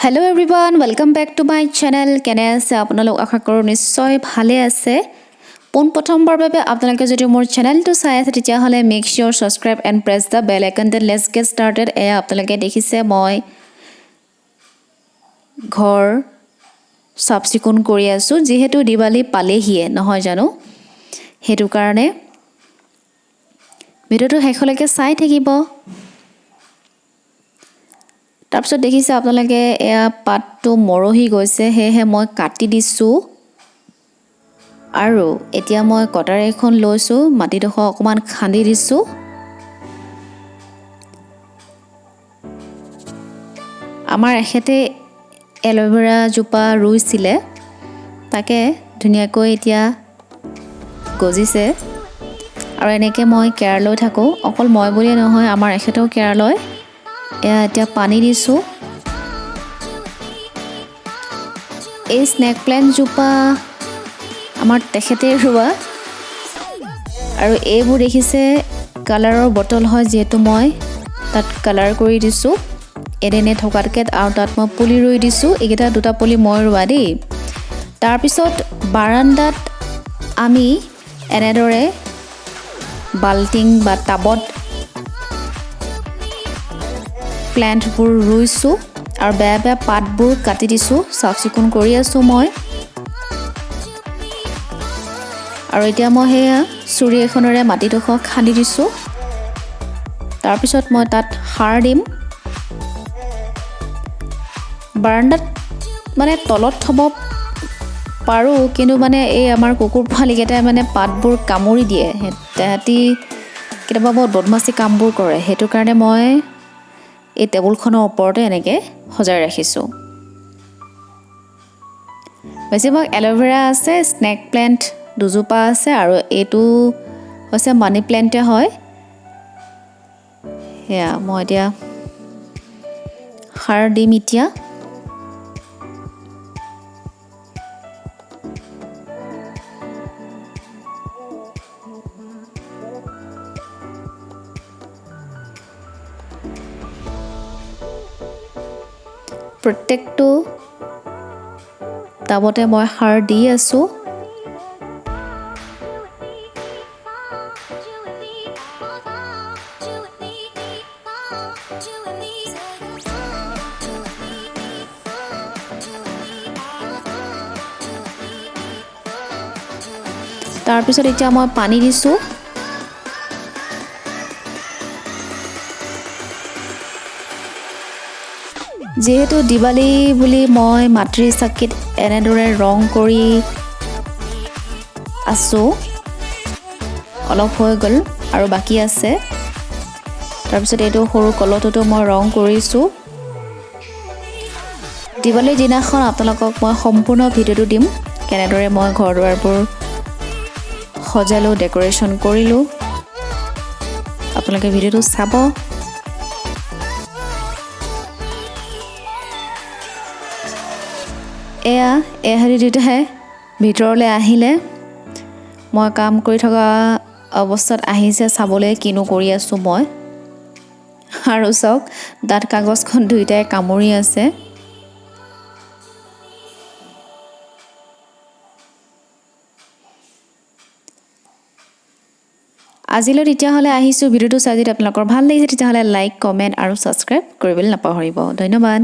Hello everyone, welcome back to my channel. কেনে আছে আপোনালোক আশা কৰোঁ নিশ্চয় ভালে আছে। পোন প্ৰথমবাৰ বাবে আপোনালোকে যদি মোৰ চেনেলটো চাই আছে তেতিয়া হলে make sure subscribe and press the bell icon. Then let's get started. এয়া আপোনালোকে দেখিছে মই ঘৰ সাবচিকুন কৰি আছো যেহেতু দিৱালী পালেহিয়ে নহয় জানো হেতু কাৰণে ভিডিওটো শেষলৈকে চাই থাকিব। তাৰপিছত দেখিছে আপোনালোকে এয়া পাতটো মৰহি গৈছে হেহে মই কাটি দিছো আৰু এতিয়া মই কটাৰ এখন লৈছো মাটিডোখ অকমান খান্দি দিছো আমাৰ এখেতে এল'ভেৰা জোপা ৰুইছিলে তাকে ধুনিয়াকৈ এতিয়া গজিছে আৰু এনেকৈ মই কেয়াৰ লৈ থাকো অকল মই বুলি নহয় আমাৰ এখেতেও কেয়াৰ লয় এতিয়া পানী দিছো এই স্নেক প্ল্যান্ট জোপা আমাৰ তেখেতে ৰুৱা আৰু এইবোৰ দেখিছে কালাৰৰ বটল হয় যেটো মই তাত কালাৰ কৰি দিছো এডেনে থকাতকে আৰু তাত মই পুলি ৰুই দিছো এইকেইটা দুটা পুলি মই ৰুৱা দেই তাৰ পিছত বাৰান্দাত আমি এনেদৰে বাল্টিং বা টাবত প্ল্যান্টবোৰ ৰুইছো আৰু বেয়া পাতবোৰ কাটি দিছো সাফচিকুন কৰি আছো মই আৰু এতিয়া মই হেয়া চুৰি এখনৰে মাটিডোখ খান্দি দিছো তাৰ পিছত মই তাত সাৰ দিম বাৰান্দাত মানে তলত থব পাৰো কিন্তু মানে এই আমাৰ কুকুৰ পোৱালিকেইটাই মানে পাতবোৰ কামুৰি দিয়ে হেতি কেতিয়াবা বহুত বদমাছি কামবোৰ কৰে হেতু কাৰণে মই এই টেবুলখনৰ ওপৰতে এনেকৈ সজাই ৰাখিছো বেছিভাগ এল'ভেৰা আছে স্নেক প্ল্যান্ট দুজোপা আছে আৰু এইটো হৈছে মানি প্ল্যান্টে হয় হেয়া মই এতিয়া সাৰ দিম এতিয়া প্ৰত্যেকটো টাবতে মই সাৰ দি আছো তাৰ পিছত এতিয়া মই পানী দিছো যেহেতু দিৱালী বুলি মই মাতৃ চাকিত এনেদৰে ৰং কৰি আছো অলপ হৈ গল আৰু বাকি আছে তাৰ পিছত এইটো সৰু কলটোতো মই ৰং কৰিছো দিৱালীৰ দিনাখন আপোনালোকক মই সম্পূৰ্ণ ভিডিওটো দিম কেনেদৰে মই ঘৰ দুৱাৰবোৰ সজালো ডেকোৰেশন কৰিলো আপোনালোকে ভিডিওটো চাব এহাৰি দুটাহে ভিতৰলৈ আহিলে মই কাম কৰি থকা অৱস্থাত আহিছে চাবলৈ কিনো কৰি আছো মই আৰু চাওক দাঁত কাগজখন দুইটাই কামুৰি আছে আজিলৈ তেতিয়াহলে আহিছো ভিডিওটো চাই যদি আপোনালোকৰ ভাল লাগিছে তেতিয়াহলে লাইক কমেন্ট আৰু সাবস্ক্ৰাইব কৰিবলৈ নাপাহৰিব ধন্যবাদ